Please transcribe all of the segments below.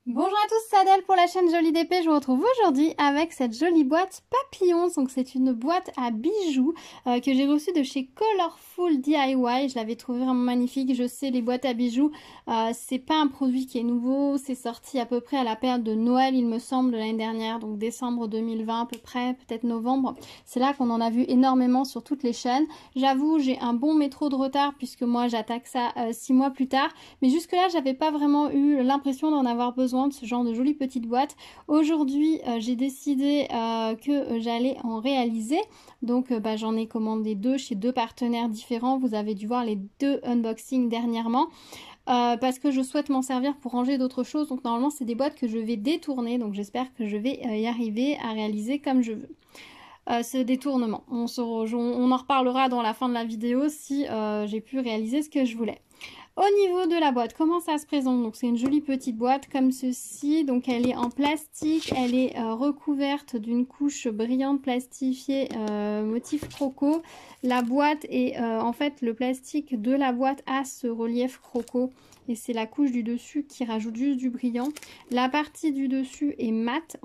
Bonjour à tous, c'est Adèle pour la chaîne Jolie d'épée. Je vous retrouve aujourd'hui avec cette jolie boîte papillon. Donc c'est une boîte à bijoux que j'ai reçue de chez Colorful DIY. Je l'avais trouvée vraiment magnifique. Je sais, les boîtes à bijoux, c'est pas un produit qui est nouveau. C'est sorti à peu près à la période de Noël, il me semble, de l'année dernière. Donc décembre 2020 à peu près, peut-être novembre. C'est là qu'on en a vu énormément sur toutes les chaînes. J'avoue, j'ai un bon métro de retard puisque moi j'attaque ça 6 mois plus tard. Mais jusque là, j'avais pas vraiment eu l'impression d'en avoir besoin de ce genre de jolie petite boîte. Aujourd'hui, j'ai décidé que j'allais en réaliser. Donc, j'en ai commandé deux chez deux partenaires différents. Vous avez dû voir les deux unboxings dernièrement. Parce que je souhaite m'en servir pour ranger d'autres choses. Donc, normalement, c'est des boîtes que je vais détourner. Donc, j'espère que je vais y arriver à réaliser comme je veux. Ce détournement. On en reparlera dans la fin de la vidéo si j'ai pu réaliser ce que je voulais. Au niveau de la boîte, comment ça se présente? Donc c'est une jolie petite boîte comme ceci. Donc elle est en plastique, elle est recouverte d'une couche brillante plastifiée motif croco. La boîte est en fait le plastique de la boîte a ce relief croco. Et c'est la couche du dessus qui rajoute juste du brillant. La partie du dessus est mate.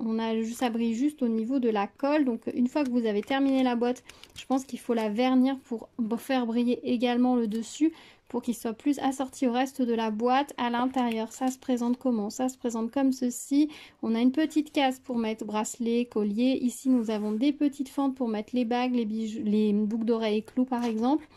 Ça brille juste au niveau de la colle. Donc une fois que vous avez terminé la boîte, je pense qu'il faut la vernir pour faire briller également le dessus, pour qu'il soit plus assorti au reste de la boîte. À l'intérieur, ça se présente comment? Ça se présente comme ceci. On a une petite case pour mettre bracelet, collier. Ici, nous avons des petites fentes pour mettre les bagues, les bijoux, les boucles d'oreilles et clous par exemple.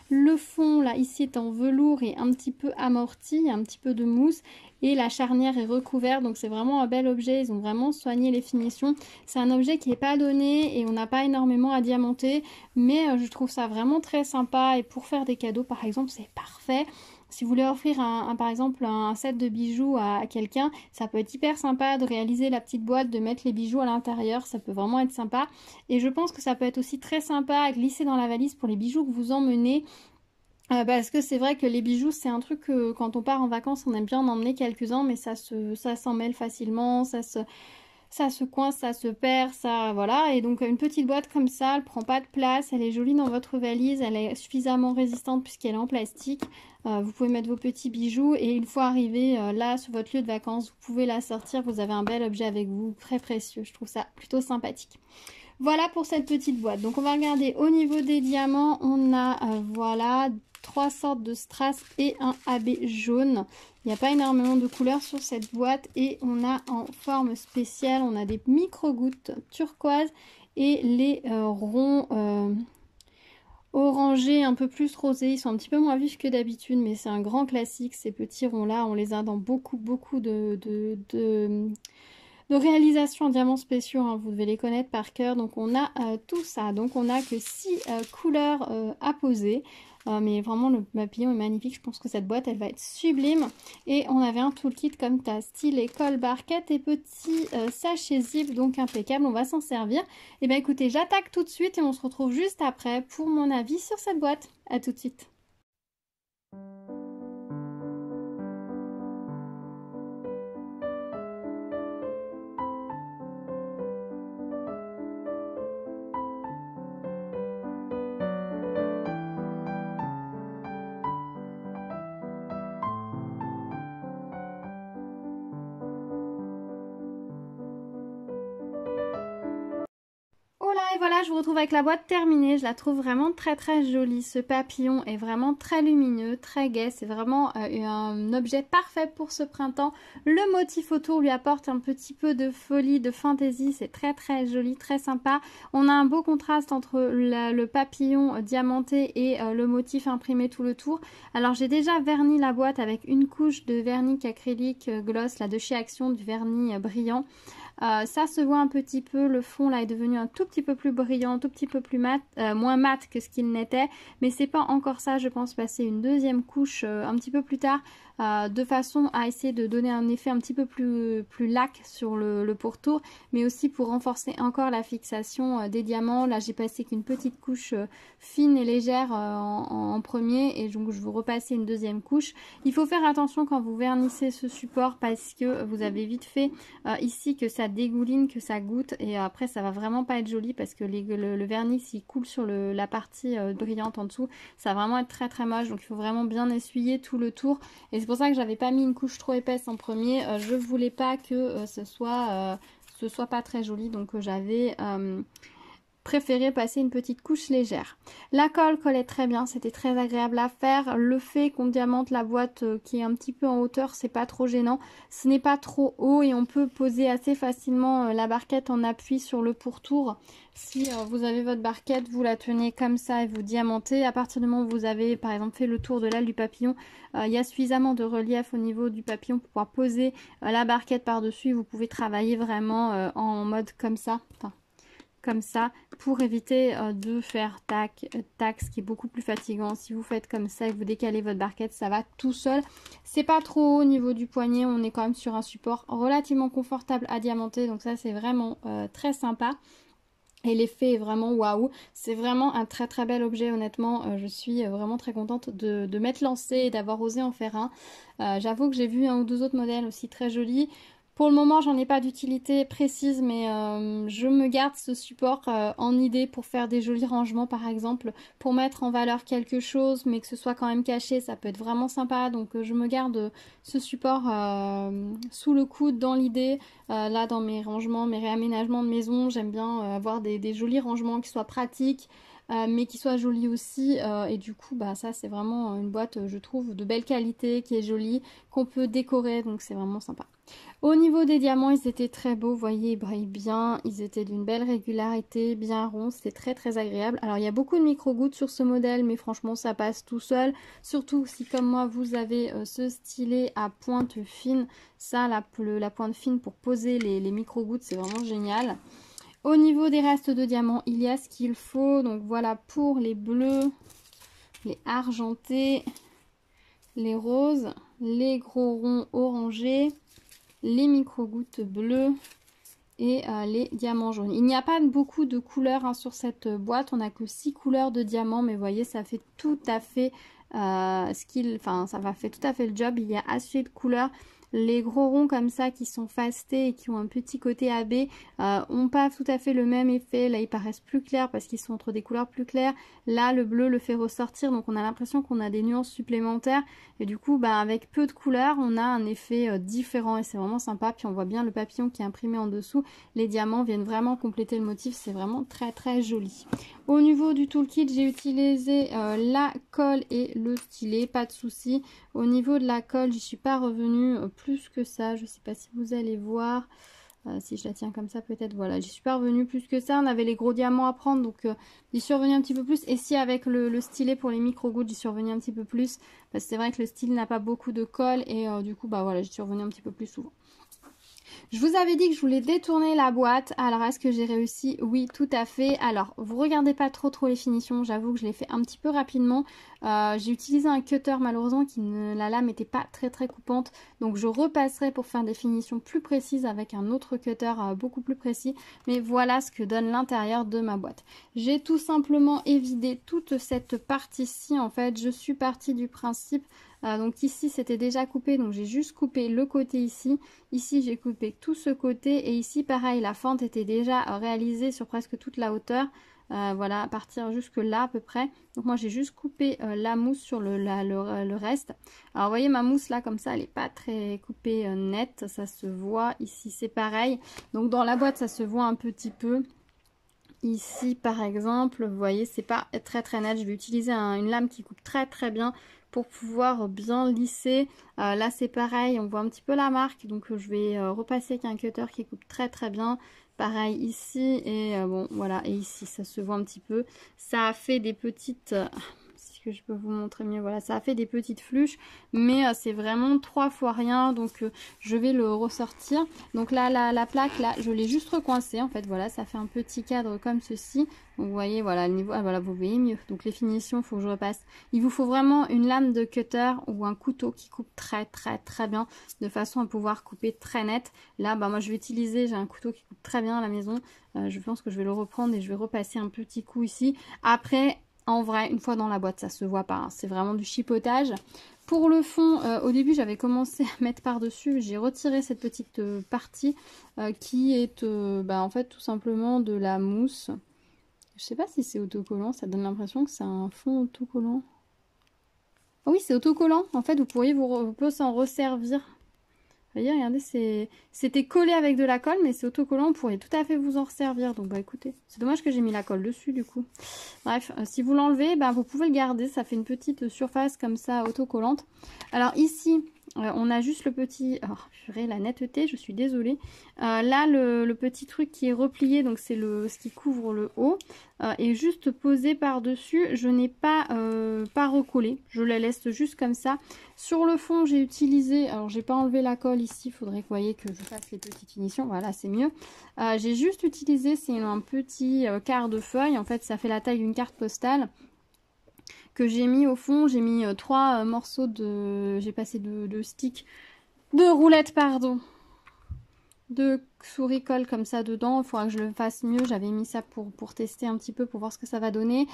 Le fond, là, ici, est en velours et un petit peu amorti, il y a un petit peu de mousse. Et la charnière est recouverte, donc c'est vraiment un bel objet. Ils ont vraiment soigné les finitions. C'est un objet qui n'est pas donné et on n'a pas énormément à diamanter. Mais je trouve ça vraiment très sympa. Et pour faire des cadeaux, par exemple, c'est parfait. Si vous voulez offrir par exemple un set de bijoux à quelqu'un, ça peut être hyper sympa de réaliser la petite boîte, de mettre les bijoux à l'intérieur, ça peut vraiment être sympa. Et je pense que ça peut être aussi très sympa à glisser dans la valise pour les bijoux que vous emmenez. Parce que c'est vrai que les bijoux, c'est un truc que quand on part en vacances, on aime bien en emmener quelques-uns, mais ça s'en mêle facilement, ça se coince, ça se perd, ça voilà. Et donc une petite boîte comme ça, elle prend pas de place, elle est jolie dans votre valise, elle est suffisamment résistante puisqu'elle est en plastique. Vous pouvez mettre vos petits bijoux et une fois arrivé là sur votre lieu de vacances, vous pouvez la sortir, vous avez un bel objet avec vous, très précieux. Je trouve ça plutôt sympathique. Voilà pour cette petite boîte. Donc on va regarder au niveau des diamants, on a voilà 3 sortes de strass et un AB jaune. Il n'y a pas énormément de couleurs sur cette boîte et on a en forme spéciale, on a des micro-gouttes turquoise et les ronds orangés un peu plus rosés. Ils sont un petit peu moins vifs que d'habitude, mais c'est un grand classique. Ces petits ronds là, on les a dans beaucoup de réalisations en diamants spéciaux, hein, vous devez les connaître par cœur. Donc on a tout ça, donc on a que 6 couleurs à poser. Mais vraiment le papillon est magnifique, je pense que cette boîte elle va être sublime. Et on avait un toolkit comme ta style colle barquette et petit sachet zip, donc impeccable, on va s'en servir. Et bien écoutez, j'attaque tout de suite et on se retrouve juste après pour mon avis sur cette boîte. À tout de suite. Oh là, et voilà, je vous retrouve avec la boîte terminée. Je la trouve vraiment très jolie. Ce papillon est vraiment très lumineux, très gai. C'est vraiment un objet parfait pour ce printemps. Le motif autour lui apporte un petit peu de folie, de fantaisie. C'est très joli, très sympa. On a un beau contraste entre le papillon diamanté et le motif imprimé tout le tour. Alors j'ai déjà verni la boîte avec une couche de vernis acrylique gloss là, de chez Action, du vernis brillant. Ça se voit un petit peu, le fond là est devenu un tout petit peu plus brillant, un tout petit peu plus mat, moins mat que ce qu'il n'était, mais c'est pas encore ça, je pense passer une deuxième couche un petit peu plus tard, de façon à essayer de donner un effet un petit peu plus lac sur le pourtour, mais aussi pour renforcer encore la fixation des diamants. Là j'ai passé qu'une petite couche fine et légère en premier, et donc je vous repasser une deuxième couche. Il faut faire attention quand vous vernissez ce support parce que vous avez vite fait ici que ça dégouline, que ça goûte, et après ça va vraiment pas être joli parce que le vernis s'il coule sur la partie brillante en dessous, ça va vraiment être très moche. Donc il faut vraiment bien essuyer tout le tour, et c'est pour ça que j'avais pas mis une couche trop épaisse en premier. Je voulais pas que ce soit pas très joli, donc j'avais préféré passer une petite couche légère. La colle collait très bien, c'était très agréable à faire. Le fait qu'on diamante la boîte qui est un petit peu en hauteur, c'est pas trop gênant. Ce n'est pas trop haut et on peut poser assez facilement la barquette en appui sur le pourtour. Si vous avez votre barquette, vous la tenez comme ça et vous diamantez. À partir du moment où vous avez par exemple fait le tour de l'aile du papillon, il y a suffisamment de relief au niveau du papillon pour pouvoir poser la barquette par-dessus. Vous pouvez travailler vraiment en mode comme ça. Enfin, comme ça pour éviter de faire tac, tac, ce qui est beaucoup plus fatigant. Si vous faites comme ça et que vous décalez votre barquette, ça va tout seul. C'est pas trop haut au niveau du poignet, on est quand même sur un support relativement confortable à diamanter, donc ça c'est vraiment très sympa. Et l'effet est vraiment waouh, c'est vraiment un très très bel objet honnêtement, je suis vraiment très contente de m'être lancée et d'avoir osé en faire un. J'avoue que j'ai vu un ou deux autres modèles aussi très jolis. Pour le moment, j'en ai pas d'utilité précise, mais je me garde ce support en idée pour faire des jolis rangements, par exemple, pour mettre en valeur quelque chose, mais que ce soit quand même caché, ça peut être vraiment sympa. Donc, je me garde ce support sous le coude dans l'idée. Là, dans mes rangements, mes réaménagements de maison, j'aime bien avoir des jolis rangements qui soient pratiques. Mais qui soient jolis aussi et du coup bah ça c'est vraiment une boîte je trouve de belle qualité qui est jolie, qu'on peut décorer, donc c'est vraiment sympa. Au niveau des diamants, ils étaient très beaux, vous voyez, ils brillent bien, ils étaient d'une belle régularité, bien ronds, c'était très très agréable. Alors il y a beaucoup de micro-gouttes sur ce modèle, mais franchement ça passe tout seul, surtout si comme moi vous avez ce stylet à pointe fine, ça la pointe fine pour poser les micro-gouttes, c'est vraiment génial. Au niveau des restes de diamants, il y a ce qu'il faut, donc voilà pour les bleus, les argentés, les roses, les gros ronds orangés, les micro-gouttes bleues et les diamants jaunes. Il n'y a pas beaucoup de couleurs sur cette boîte, on n'a que 6 couleurs de diamants, mais vous voyez ça fait tout à fait ça va faire tout à fait le job, il y a assez de couleurs. Les gros ronds comme ça qui sont fastés et qui ont un petit côté AB ont pas tout à fait le même effet. Là ils paraissent plus clairs parce qu'ils sont entre des couleurs plus claires. Là le bleu le fait ressortir, donc on a l'impression qu'on a des nuances supplémentaires. Et du coup bah, avec peu de couleurs on a un effet différent et c'est vraiment sympa. Puis on voit bien le papillon qui est imprimé en dessous. Les diamants viennent vraiment compléter le motif, c'est vraiment très très joli. Au niveau du toolkit, j'ai utilisé la colle et le stylet, pas de souci. Au niveau de la colle, j'y suis pas revenue plus que ça. Je sais pas si vous allez voir. Si je la tiens comme ça, peut-être, voilà. J'y suis pas revenue plus que ça. On avait les gros diamants à prendre, donc j'y suis revenue un petit peu plus. Et si avec le stylet pour les micro-gouttes, j'y suis revenue un petit peu plus. Parce que c'est vrai que le stylet n'a pas beaucoup de colle. Et du coup, bah voilà, j'y suis revenue un petit peu plus souvent. Je vous avais dit que je voulais détourner la boîte, alors est-ce que j'ai réussi? Oui, tout à fait. Alors, vous regardez pas trop les finitions, j'avoue que je l'ai fait un petit peu rapidement. J'ai utilisé un cutter malheureusement la lame n'était pas très coupante, donc je repasserai pour faire des finitions plus précises avec un autre cutter beaucoup plus précis. Mais voilà ce que donne l'intérieur de ma boîte. J'ai tout simplement évidé toute cette partie-ci, en fait, je suis partie du principe... donc ici c'était déjà coupé, donc j'ai juste coupé le côté ici. Ici j'ai coupé tout ce côté et ici pareil, la fente était déjà réalisée sur presque toute la hauteur. Voilà, à partir jusque là à peu près. Donc moi j'ai juste coupé la mousse sur le reste. Alors vous voyez ma mousse là comme ça, elle n'est pas très coupée nette, ça se voit. Ici c'est pareil. Donc dans la boîte ça se voit un petit peu. Ici par exemple, vous voyez c'est pas très net. Je vais utiliser une lame qui coupe très bien pour pouvoir bien lisser. Là c'est pareil, on voit un petit peu la marque, donc je vais repasser avec un cutter qui coupe très bien. Pareil ici et bon voilà, et ici ça se voit un petit peu. Ça a fait des petites... si que je peux vous montrer mieux, voilà, ça a fait des petites fluches, mais c'est vraiment 3 fois rien, donc je vais le ressortir. Donc là la plaque là je l'ai juste recoincée en fait, voilà, ça fait un petit cadre comme ceci. Donc vous voyez, voilà le niveau, ah voilà, vous voyez mieux. Donc les finitions, il faut que je repasse. Il vous faut vraiment une lame de cutter ou un couteau qui coupe très bien, de façon à pouvoir couper très net. Là bah moi je vais utiliser, j'ai un couteau qui coupe très bien à la maison. Je pense que je vais le reprendre et je vais repasser un petit coup ici. Après en vrai, une fois dans la boîte, ça se voit pas, hein. C'est vraiment du chipotage. Pour le fond, au début, j'avais commencé à mettre par-dessus. J'ai retiré cette petite partie qui est bah, en fait tout simplement de la mousse. Je sais pas si c'est autocollant, ça donne l'impression que c'est un fond autocollant. Ah oui, c'est autocollant. En fait, vous pourriez vous pouvez s'en resservir. Vous voyez, regardez, c'était collé avec de la colle, mais c'est autocollant. Vous pourriez tout à fait vous en resservir. Donc, bah écoutez, c'est dommage que j'ai mis la colle dessus, du coup. Bref, si vous l'enlevez, bah, vous pouvez le garder. Ça fait une petite surface comme ça, autocollante. Alors ici, on a juste le petit... Oh, purée, la netteté, je suis désolée. Là, le petit truc qui est replié, donc c'est ce qui couvre le haut, est juste posé par-dessus. Je n'ai pas recollé. Je la laisse juste comme ça. Sur le fond, j'ai utilisé... Alors, j'ai pas enlevé la colle ici. Il faudrait que vous voyez que je fasse les petites finitions. Voilà, c'est mieux. J'ai juste utilisé, c'est un petit quart de feuille. En fait, ça fait la taille d'une carte postale. Que j'ai mis au fond, j'ai mis 3 morceaux de... J'ai passé de sticks, de roulettes, pardon, de souris colle comme ça dedans. Il faudra que je le fasse mieux. J'avais mis ça pour tester un petit peu, pour voir ce que ça va donner.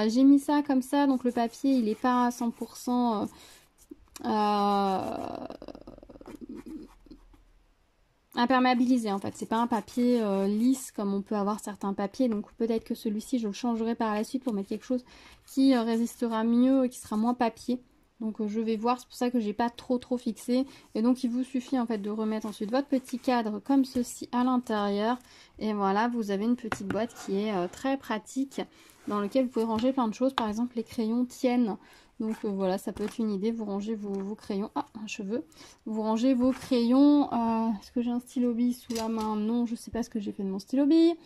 J'ai mis ça comme ça, donc le papier, il n'est pas à 100% imperméabilisé en fait. C'est pas un papier lisse comme on peut avoir certains papiers. Donc peut-être que celui-ci, je le changerai par la suite pour mettre quelque chose qui résistera mieux et qui sera moins papier. Donc je vais voir, c'est pour ça que j'ai pas trop fixé. Et donc il vous suffit en fait de remettre ensuite votre petit cadre comme ceci à l'intérieur. Et voilà, vous avez une petite boîte qui est très pratique, dans laquelle vous pouvez ranger plein de choses. Par exemple, les crayons tiennent. Donc voilà, ça peut être une idée. Vous rangez vos crayons. Ah, un cheveu. Vous rangez vos crayons. Est-ce que j'ai un stylo bille sous la main? Non, je sais pas ce que j'ai fait de mon stylo bille.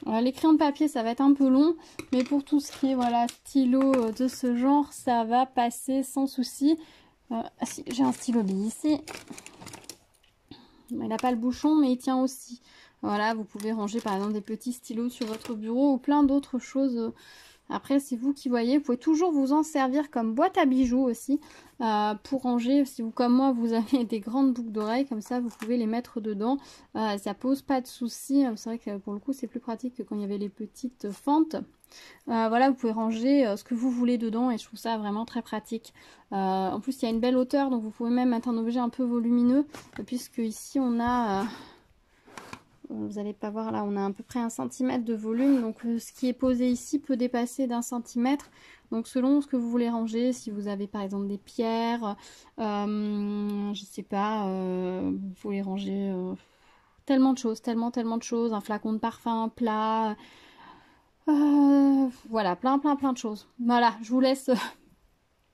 Les crayons de papier, ça va être un peu long. Mais pour tout ce qui est voilà, stylo de ce genre, ça va passer sans souci. Ah si, j'ai un stylo bille ici. Il n'a pas le bouchon, mais il tient aussi. Voilà, vous pouvez ranger par exemple des petits stylos sur votre bureau ou plein d'autres choses. Après, c'est vous qui voyez. Vous pouvez toujours vous en servir comme boîte à bijoux aussi. Pour ranger, si vous, comme moi, vous avez des grandes boucles d'oreilles, comme ça, vous pouvez les mettre dedans. Ça pose pas de soucis. C'est vrai que pour le coup, c'est plus pratique que quand il y avait les petites fentes. Voilà, vous pouvez ranger ce que vous voulez dedans et je trouve ça vraiment très pratique. En plus, il y a une belle hauteur, donc vous pouvez même mettre un objet un peu volumineux, puisque ici, on a... vous n'allez pas voir là, on a à peu près 1 cm de volume, donc ce qui est posé ici peut dépasser d'1 centimètre. Donc selon ce que vous voulez ranger, si vous avez par exemple des pierres, je sais pas, vous pouvez ranger tellement de choses, tellement de choses, un flacon de parfum plat, voilà, plein de choses. Voilà, je vous laisse...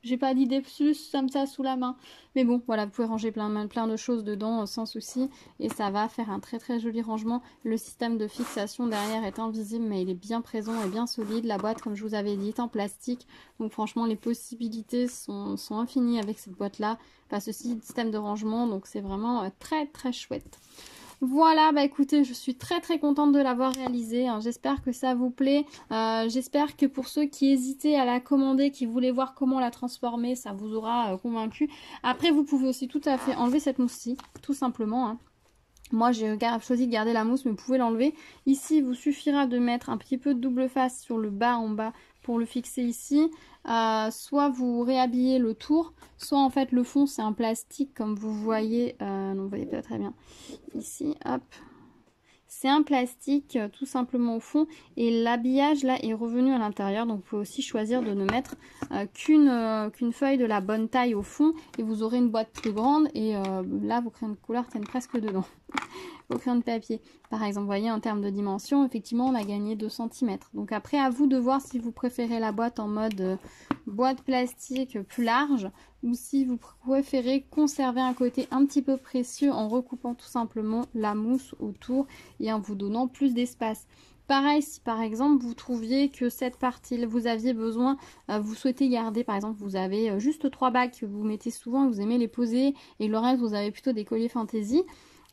J'ai pas d'idée plus comme ça sous la main. Mais bon, voilà, vous pouvez ranger plein de choses dedans sans souci. Et ça va faire un très joli rangement. Le système de fixation derrière est invisible, mais il est bien présent et bien solide. La boîte, comme je vous avais dit, est en plastique. Donc franchement, les possibilités sont infinies avec cette boîte-là. Pas ceci, système de rangement. Donc c'est vraiment très chouette. Voilà, bah écoutez, je suis très contente de l'avoir réalisé, hein. J'espère que ça vous plaît. J'espère que pour ceux qui hésitaient à la commander, qui voulaient voir comment la transformer, ça vous aura convaincu. Après, vous pouvez aussi tout à fait enlever cette mousse-ci, tout simplement, hein. Moi, j'ai choisi de garder la mousse, mais vous pouvez l'enlever. Ici, il vous suffira de mettre un petit peu de double face sur le bas en bas pour le fixer ici. Soit vous réhabillez le tour, soit en fait le fond c'est un plastique comme vous voyez. Non, vous voyez pas très bien. Ici, hop. C'est un plastique tout simplement au fond et l'habillage là est revenu à l'intérieur, donc vous pouvez aussi choisir de ne mettre qu'une feuille de la bonne taille au fond et vous aurez une boîte plus grande et là vos crayons de couleur tiennent presque dedans. Vos crayons de papier par exemple, vous voyez en termes de dimension effectivement on a gagné 2 cm. Donc après à vous de voir si vous préférez la boîte en mode boîte plastique plus large ou si vous préférez conserver un côté un petit peu précieux en recoupant tout simplement la mousse autour et en vous donnant plus d'espace. Pareil, si par exemple vous trouviez que cette partie, vous aviez besoin, vous souhaitez garder, par exemple vous avez juste 3 bagues que vous mettez souvent, vous aimez les poser et le reste vous avez plutôt des colliers fantaisie,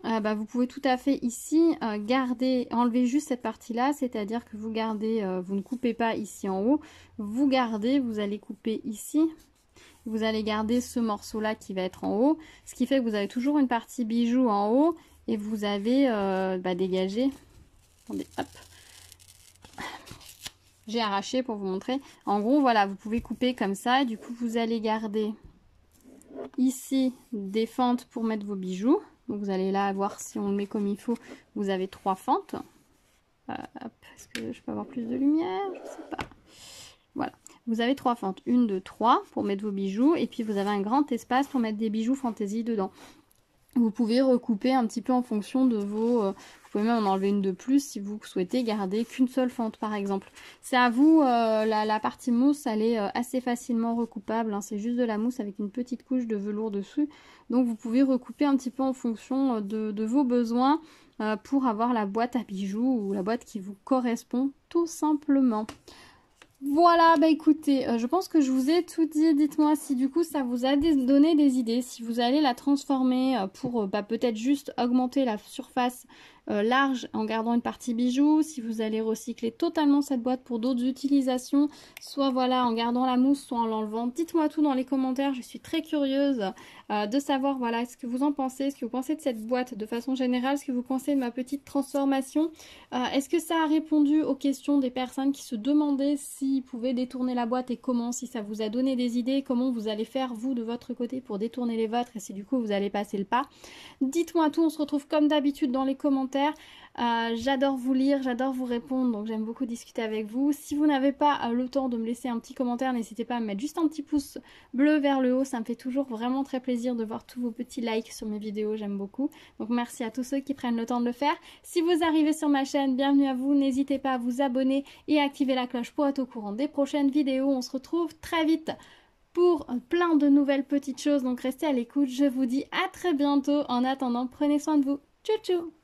bah, vous pouvez tout à fait ici garder, enlever juste cette partie là, c'est-à-dire que vous gardez, vous ne coupez pas ici en haut, vous gardez, vous allez couper ici. Vous allez garder ce morceau là qui va être en haut, ce qui fait que vous avez toujours une partie bijoux en haut et vous avez dégagé. Attendez, hop, j'ai arraché pour vous montrer. En gros voilà, vous pouvez couper comme ça et du coup vous allez garder ici des fentes pour mettre vos bijoux. Donc vous allez là voir si on le met comme il faut, vous avez 3 fentes. Est-ce que je peux avoir plus de lumière? Je sais pas. Voilà, vous avez 3 fentes, 1, 2, 3 pour mettre vos bijoux et puis vous avez un grand espace pour mettre des bijoux fantaisie dedans. Vous pouvez recouper un petit peu en fonction de vos... vous pouvez même en enlever une de plus si vous souhaitez garder qu'une seule fente par exemple. C'est à vous, la partie mousse elle est assez facilement recoupable, hein, c'est juste de la mousse avec une petite couche de velours dessus. Donc vous pouvez recouper un petit peu en fonction de vos besoins pour avoir la boîte à bijoux ou la boîte qui vous correspond tout simplement. Voilà, bah écoutez, je pense que je vous ai tout dit. Dites-moi si du coup ça vous a donné des idées, si vous allez la transformer pour peut-être juste augmenter la surface large en gardant une partie bijoux, si vous allez recycler totalement cette boîte pour d'autres utilisations, soit voilà en gardant la mousse, soit en l'enlevant. Dites-moi tout dans les commentaires, je suis très curieuse de savoir voilà ce que vous en pensez, ce que vous pensez de cette boîte de façon générale, ce que vous pensez de ma petite transformation. Est-ce que ça a répondu aux questions des personnes qui se demandaient s'ils pouvaient détourner la boîte et comment, si ça vous a donné des idées, comment vous allez faire vous de votre côté pour détourner les vôtres et si du coup vous allez passer le pas. Dites-moi tout, on se retrouve comme d'habitude dans les commentaires. J'adore vous lire, j'adore vous répondre, donc j'aime beaucoup discuter avec vous. Si vous n'avez pas le temps de me laisser un petit commentaire, n'hésitez pas à me mettre juste un petit pouce bleu vers le haut, ça me fait toujours vraiment très plaisir de voir tous vos petits likes sur mes vidéos, j'aime beaucoup. Donc merci à tous ceux qui prennent le temps de le faire. Si vous arrivez sur ma chaîne, bienvenue à vous, n'hésitez pas à vous abonner et à activer la cloche pour être au courant des prochaines vidéos. On se retrouve très vite pour plein de nouvelles petites choses, donc restez à l'écoute. Je vous dis à très bientôt. En attendant, prenez soin de vous. Tchou tchou!